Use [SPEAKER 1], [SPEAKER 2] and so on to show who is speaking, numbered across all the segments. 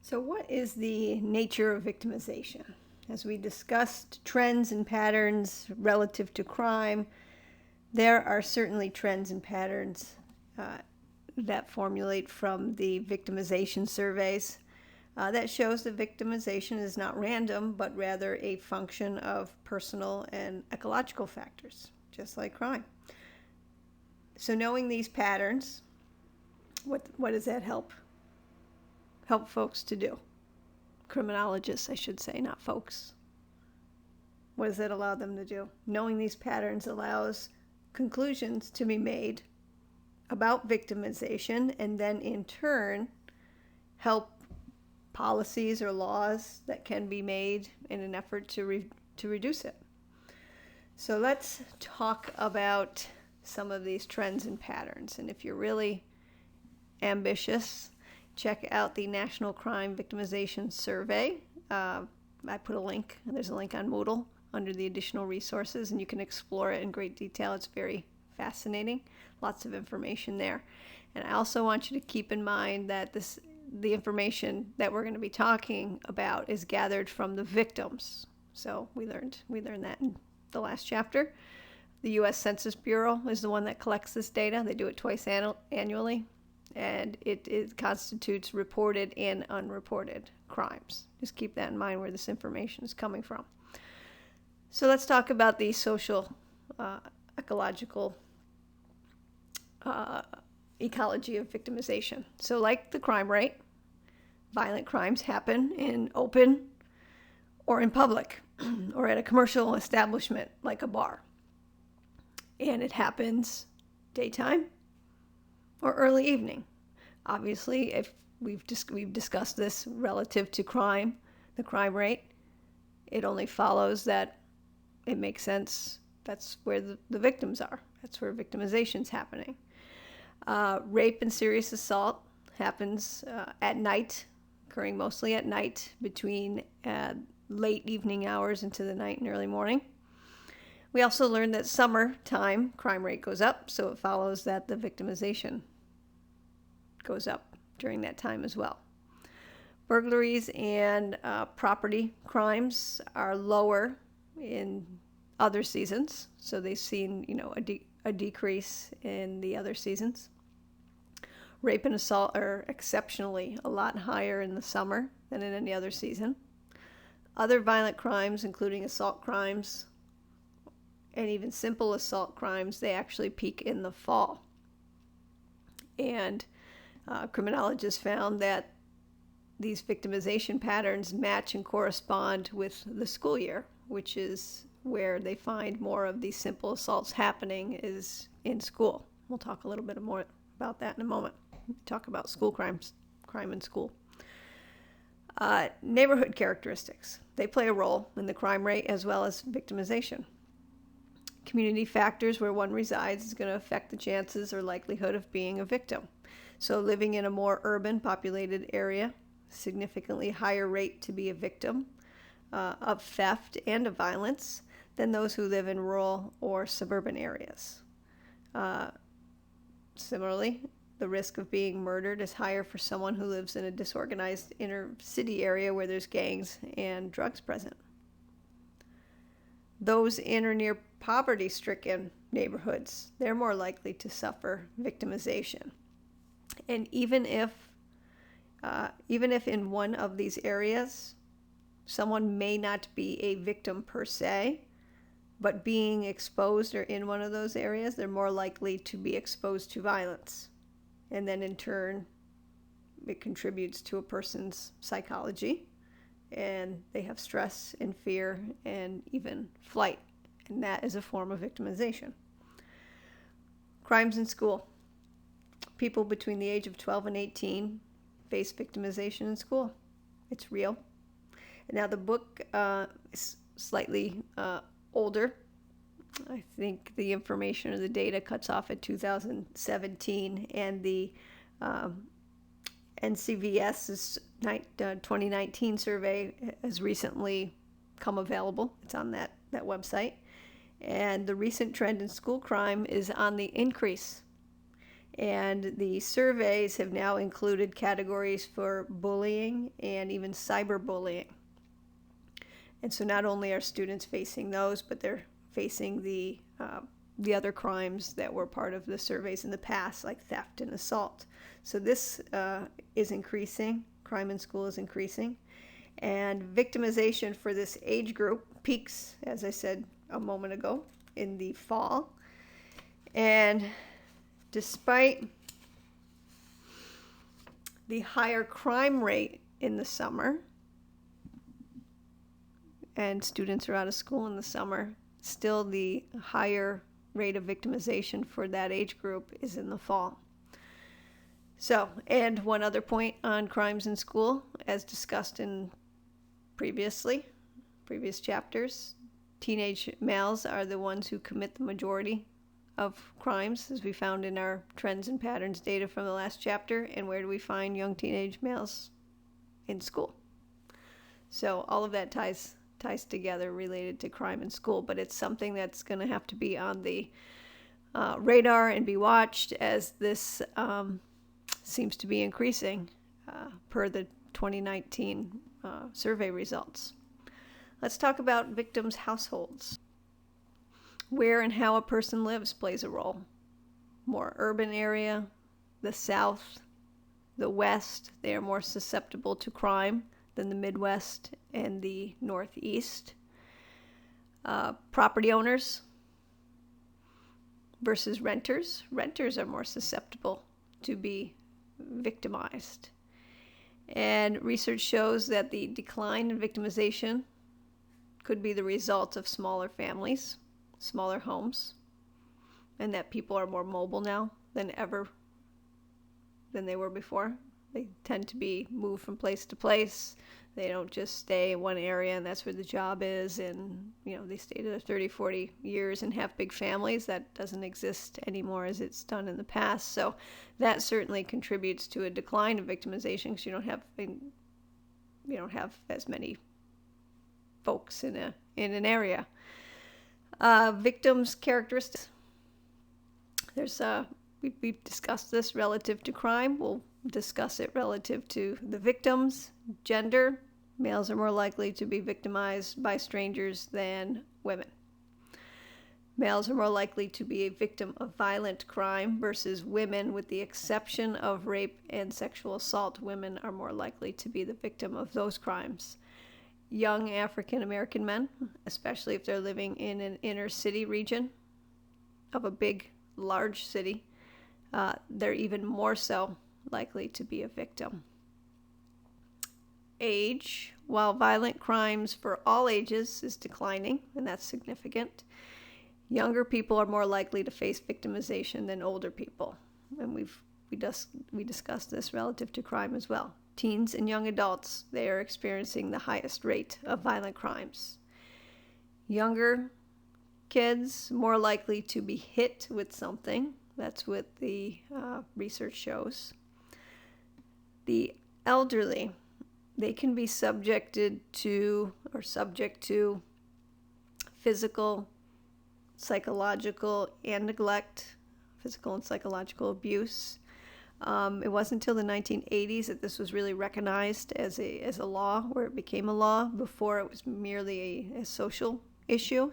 [SPEAKER 1] So what is the nature of victimization? As we discussed trends and patterns relative to crime, there are certainly trends and patterns that formulate from the victimization surveys that shows that victimization is not random, but rather a function of personal and ecological factors, just like crime. So knowing these patterns, what does that help folks to do? Criminologists, I should say, not folks. What does that allow them to do? Knowing these patterns allows conclusions to be made about victimization, and then in turn help policies or laws that can be made in an effort to reduce it. So let's talk about some of these trends and patterns. And if you're really ambitious, check out the National Crime Victimization Survey. I put a link. There's a link on Moodle under the additional resources, and you can explore it in great detail. It's very fascinating. Lots of information there. And I also want you to keep in mind that the information that we're going to be talking about is gathered from the victims. So we learned that in the last chapter. The U.S. Census Bureau is the one that collects this data. They do it twice annually, and it constitutes reported and unreported crimes. Just keep that in mind where this information is coming from. So let's talk about the social, ecological ecology of victimization. So like the crime rate, violent crimes happen in open or in public or at a commercial establishment like a bar. And it happens daytime or early evening. Obviously, if we've discussed this relative to crime, the crime rate, it only follows that it makes sense. That's where the victims are. That's where victimization's happening. Rape and serious assault happens at night, occurring mostly at night between late evening hours into the night and early morning. We also learned that summertime crime rate goes up, so it follows that the victimization goes up during that time as well. Burglaries and property crimes are lower in other seasons, so they've seen a decrease in the other seasons. Rape and assault are exceptionally a lot higher in the summer than in any other season. Other violent crimes, including assault crimes and even simple assault crimes, they actually peak in the fall. And criminologists found that these victimization patterns match and correspond with the school year, which is where they find more of these simple assaults happening is in school. We'll talk a little bit more about that in a moment. Talk about school crimes, crime in school. Neighborhood characteristics. They play a role in the crime rate as well as victimization. Community factors where one resides is going to affect the chances or likelihood of being a victim. So living in a more urban populated area, significantly higher rate to be a victim of theft and of violence than those who live in rural or suburban areas. Similarly, the risk of being murdered is higher for someone who lives in a disorganized inner city area where there's gangs and drugs present. Those in or near poverty-stricken neighborhoods, they're more likely to suffer victimization. And even if in one of these areas, someone may not be a victim per se, but being exposed or in one of those areas, they're more likely to be exposed to violence. And then in turn, it contributes to a person's psychology, and they have stress and fear and even flight. And that is a form of victimization. Crimes in school. People between the age of 12 and 18 face victimization in school. It's real. And now the book is slightly older. I think the information or the data cuts off at 2017, and the NCVS's 2019 survey has recently come available. It's on that website. And the recent trend in school crime is on the increase. And the surveys have now included categories for bullying and even cyberbullying. And so not only are students facing those, but they're facing the other crimes that were part of the surveys in the past, like theft and assault. So this is increasing. Crime in school is increasing. And victimization for this age group peaks, as I said a moment ago, in the fall. And despite the higher crime rate in the summer, and students are out of school in the summer, still the higher rate of victimization for that age group is in the fall. So, and one other point on crimes in school, as discussed in previous chapters, teenage males are the ones who commit the majority of crimes, as we found in our trends and patterns data from the last chapter. And where do we find young teenage males? In school. So all of that ties together related to crime in school, but it's something that's going to have to be on the radar and be watched, as this seems to be increasing per the 2019 survey results. Let's talk about victims' households. Where and how a person lives plays a role. More urban area, the South, the West, they are more susceptible to crime than the Midwest and the Northeast. Property owners versus renters. Renters are more susceptible to be victimized. And research shows that the decline in victimization could be the result of smaller families, smaller homes, and that people are more mobile now than they were before. They tend to be moved from place to place. They don't just stay in one area and that's where the job is, and they stay there 30, 40 years and have big families. That doesn't exist anymore as it's done in the past. So that certainly contributes to a decline of victimization, because you don't have as many folks in an area. Victims' characteristics. We've discussed this relative to crime. We'll discuss it relative to the victims. Gender. Males are more likely to be victimized by strangers than women. Males are more likely to be a victim of violent crime versus women, with the exception of rape and sexual assault. Women are more likely to be the victim of those crimes. Young African American men, especially if they're living in an inner city region of a big, large city, they're even more so likely to be a victim. Age. While violent crimes for all ages is declining, and that's significant, younger people are more likely to face victimization than older people. And we discussed this relative to crime as well. Teens and young adults, they are experiencing the highest rate of violent crimes. Younger kids, more likely to be hit with something. That's what the research shows. The elderly, they can be subject to physical, psychological, and neglect, physical and psychological abuse. It wasn't until the 1980s that this was really recognized as a law, where it became a law. Before, it was merely a social issue.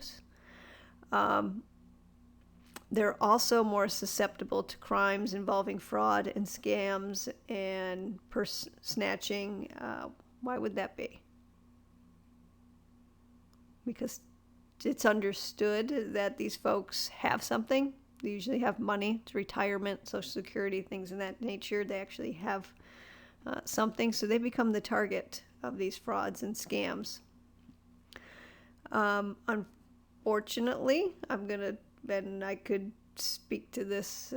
[SPEAKER 1] They're also more susceptible to crimes involving fraud and scams and purse snatching. Why would that be? Because it's understood that these folks have something. They usually have money. It's retirement, Social Security, things of that nature. They actually have something, so they become the target of these frauds and scams. Unfortunately, and I could speak to this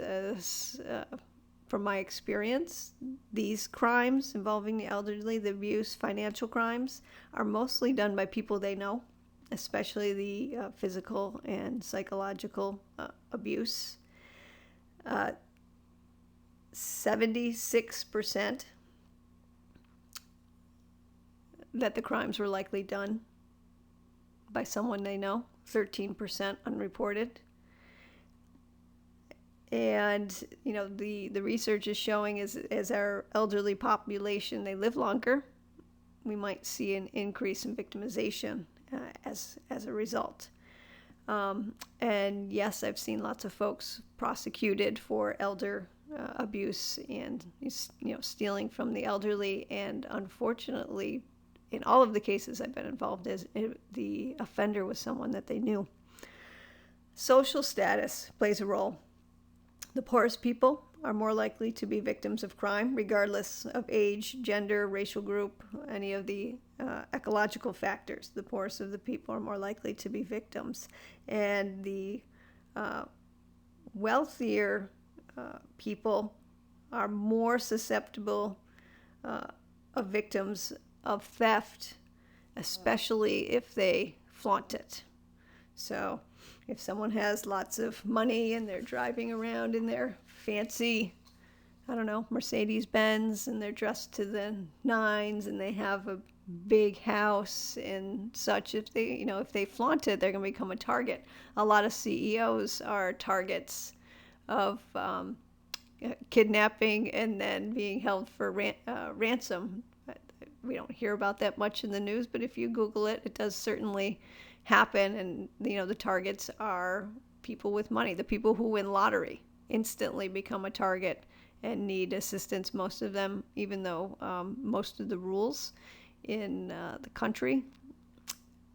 [SPEAKER 1] from my experience, these crimes involving the elderly, the abuse, financial crimes, are mostly done by people they know, especially the physical and psychological abuse. 76% that the crimes were likely done by someone they know, 13% unreported. And, the research is showing as our elderly population, they live longer, we might see an increase in victimization as a result. And yes, I've seen lots of folks prosecuted for elder abuse and stealing from the elderly. And unfortunately, in all of the cases I've been involved in, the offender was someone that they knew. Social status plays a role. The poorest people are more likely to be victims of crime, regardless of age, gender, racial group, any of the ecological factors. The poorest of the people are more likely to be victims. And the wealthier people are more susceptible of victims of theft, especially if they flaunt it. So if someone has lots of money and they're driving around in their fancy, Mercedes Benz, and they're dressed to the nines and they have a big house and such, if they flaunt it, they're going to become a target. A lot of CEOs are targets of kidnapping and then being held for ransom. We don't hear about that much in the news, but if you Google it, it does certainly happen. And the targets are people with money. The people who win lottery instantly become a target and need assistance. Most of them, even though most of the rules in the country,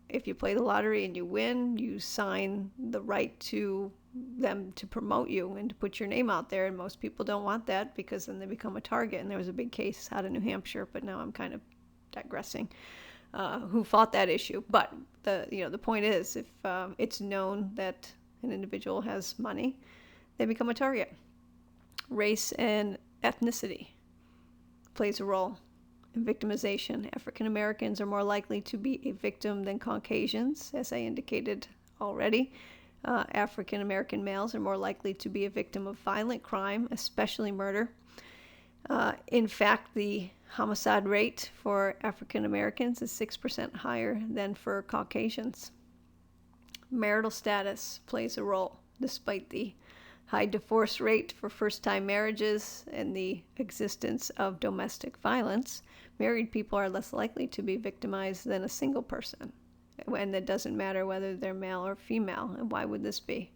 [SPEAKER 1] if you play the lottery and you win, you sign the right to them to promote you and to put your name out there. And most people don't want that, because then they become a target. And there was a big case out of New Hampshire, but now I'm kind of digressing, who fought that issue. But the point is, if it's known that an individual has money, they become a target. Race and ethnicity plays a role in victimization. African Americans are more likely to be a victim than Caucasians, as I indicated already. African American males are more likely to be a victim of violent crime, especially murder. In fact, the homicide rate for African Americans is 6% higher than for Caucasians. Marital status plays a role. Despite the high divorce rate for first-time marriages and the existence of domestic violence, married people are less likely to be victimized than a single person. And it doesn't matter whether they're male or female. And why would this be?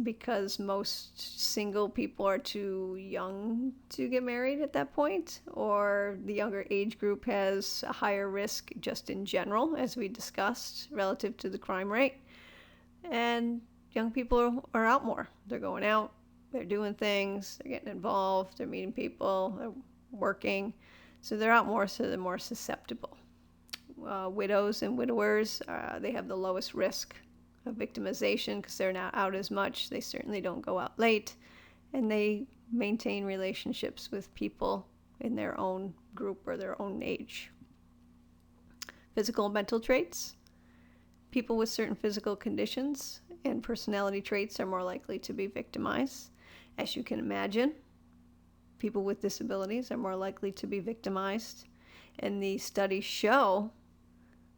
[SPEAKER 1] Because most single people are too young to get married at that point, or the younger age group has a higher risk just in general, as we discussed, relative to the crime rate. And young people are out more. They're going out, they're doing things, they're getting involved, they're meeting people, they're working. So they're out more, so they're more susceptible. Widows and widowers, they have the lowest risk of victimization because they're not out as much. They certainly don't go out late, and they maintain relationships with people in their own group or their own age. Physical and mental traits. People with certain physical conditions and personality traits are more likely to be victimized. As you can imagine, people with disabilities are more likely to be victimized. And the studies show,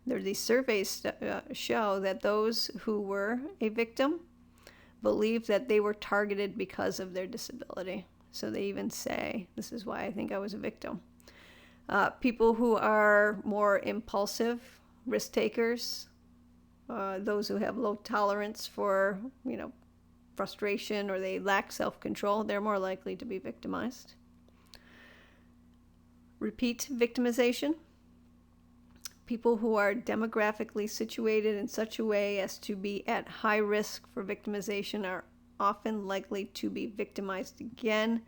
[SPEAKER 1] these surveys show that those who were a victim believed that they were targeted because of their disability. So they even say, this is why I think I was a victim. People who are more impulsive, risk takers, those who have low tolerance for, frustration, or they lack self-control, they're more likely to be victimized. Repeat victimization. People who are demographically situated in such a way as to be at high risk for victimization are often likely to be victimized again.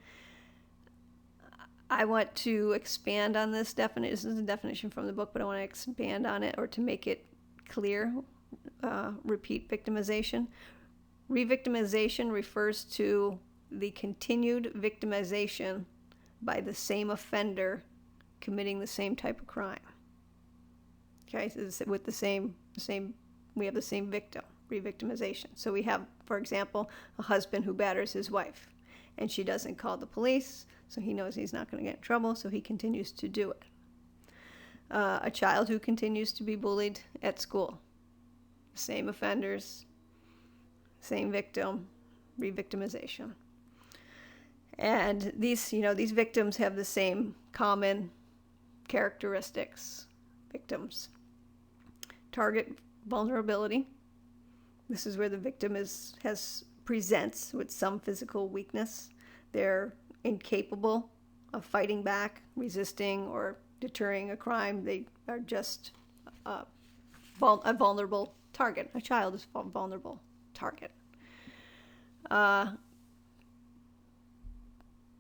[SPEAKER 1] I want to expand on this definition. This is a definition from the book, but I want to expand on it, or to make it clear. Repeat victimization. Revictimization refers to the continued victimization by the same offender committing the same type of crime. Okay, so with the same, we have the same victim, revictimization. So we have, for example, a husband who batters his wife, and she doesn't call the police, so he knows he's not going to get in trouble, so he continues to do it. A child who continues to be bullied at school. Same offenders, same victim, re-victimization. And these victims have the same common characteristics. Victims target vulnerability. This is where the victim presents with some physical weakness. They're incapable of fighting back, resisting, or deterring a crime. They are just a vulnerable target. A child is a vulnerable target.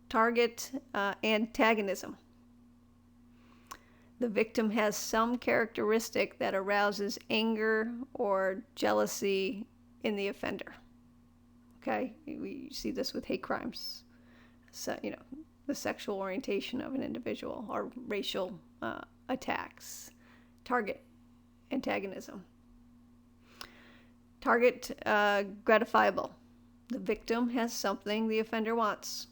[SPEAKER 1] Target antagonism. The victim has some characteristic that arouses anger or jealousy in the offender. Okay, we see this with hate crimes. So, the sexual orientation of an individual or racial attacks. Target antagonism. Target gratifiable. The victim has something the offender wants.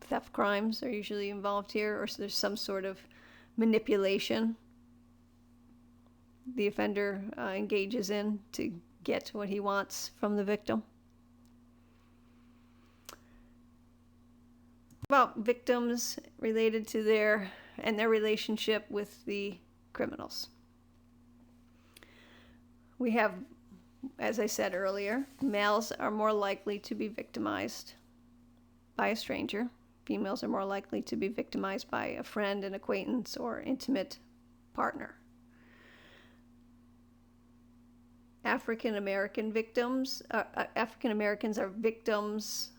[SPEAKER 1] Theft crimes are usually involved here, or there's some sort of manipulation the offender engages in to get what he wants from the victim. About victims related to their relationship with the criminals. We have, as I said earlier, males are more likely to be victimized by a stranger. Females are more likely to be victimized by a friend, an acquaintance, or intimate partner. African Americans are victims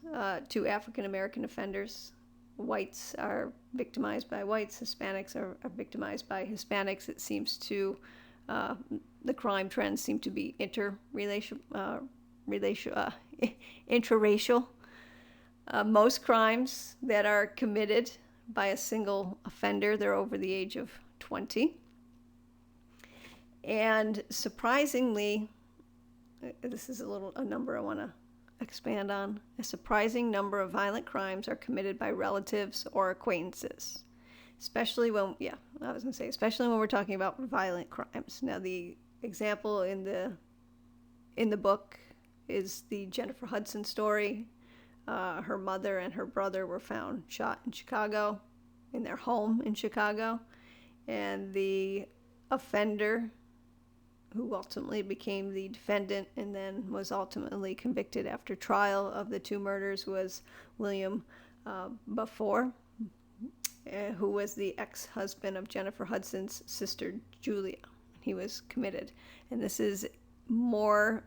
[SPEAKER 1] to African American offenders. Whites are victimized by whites. Hispanics are victimized by Hispanics. It seems to the crime trends seem to be intraracial. Most crimes that are committed by a single offender, they're over the age of 20. And surprisingly, this is a number I want to expand on. A surprising number of violent crimes are committed by relatives or acquaintances. Especially when we're talking about violent crimes. Now, the example in the book is the Jennifer Hudson story. Her mother and her brother were found shot in Chicago, in their home in Chicago. And the offender, who ultimately became the defendant and then was ultimately convicted after trial of the two murders, was William Beaufort, who was the ex-husband of Jennifer Hudson's sister, Julia. He was committed. And this is more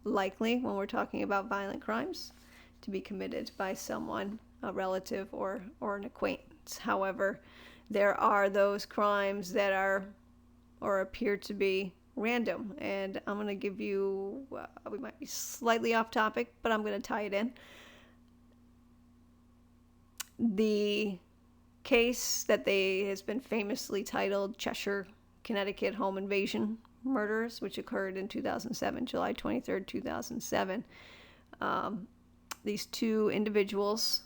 [SPEAKER 1] likely, when we're talking about violent crimes, to be committed by someone, a relative or an acquaintance. However, there are those crimes that are or appear to be random. And I'm going to give you, we might be slightly off topic, but I'm going to tie it in. The case that has been famously titled Cheshire, Connecticut Home Invasion Murders, which occurred in 2007, July 23rd, 2007. These two individuals,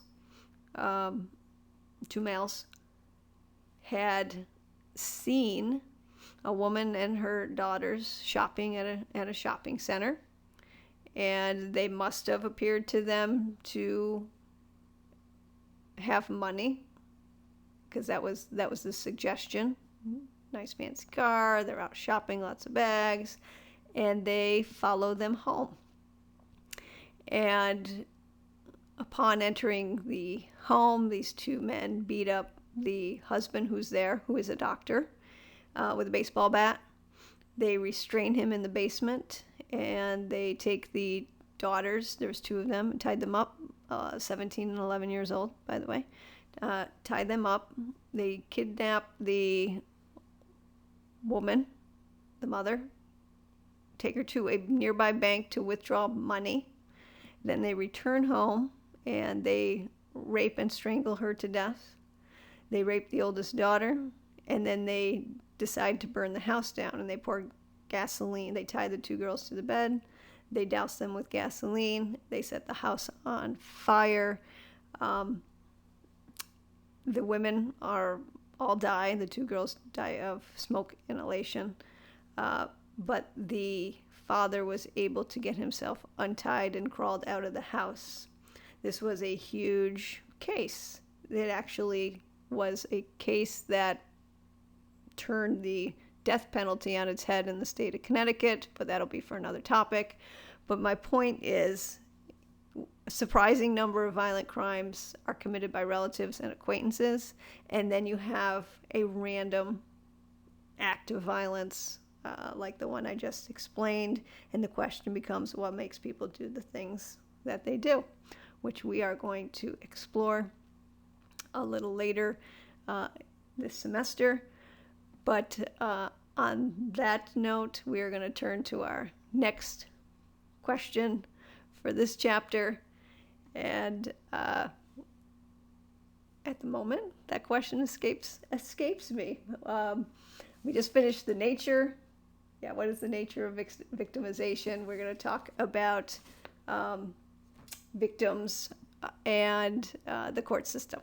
[SPEAKER 1] two males, had seen a woman and her daughters shopping at a shopping center, and they must have appeared to them to have money, because that was the suggestion. Nice fancy car, they're out shopping, lots of bags, and they follow them home. And upon entering the home, these two men beat up the husband who's there, who is a doctor, with a baseball bat. They restrain him in the basement, and they take the daughters, there was two of them, and tied them up, 17 and 11 years old, by the way, tied them up. They kidnap the woman, the mother, take her to a nearby bank to withdraw money. Then they return home, and they rape and strangle her to death. They rape the oldest daughter, and then they decide to burn the house down, and they pour gasoline. They tie the two girls to the bed. They douse them with gasoline. They set the house on fire. The women all die. The two girls die of smoke inhalation. but the father was able to get himself untied and crawled out of the house. This was a huge case. It actually was a case that turned the death penalty on its head in the state of Connecticut, but that'll be for another topic. But my point is, a surprising number of violent crimes are committed by relatives and acquaintances, and then you have a random act of violence like the one I just explained, and the question becomes, what makes people do the things that they do, which we are going to explore a little later this semester. But on that note, we are going to turn to our next question for this chapter. And at the moment, that question escapes me. We just finished the nature. Yeah, what is the nature of victimization? We're going to talk about victims and the court system.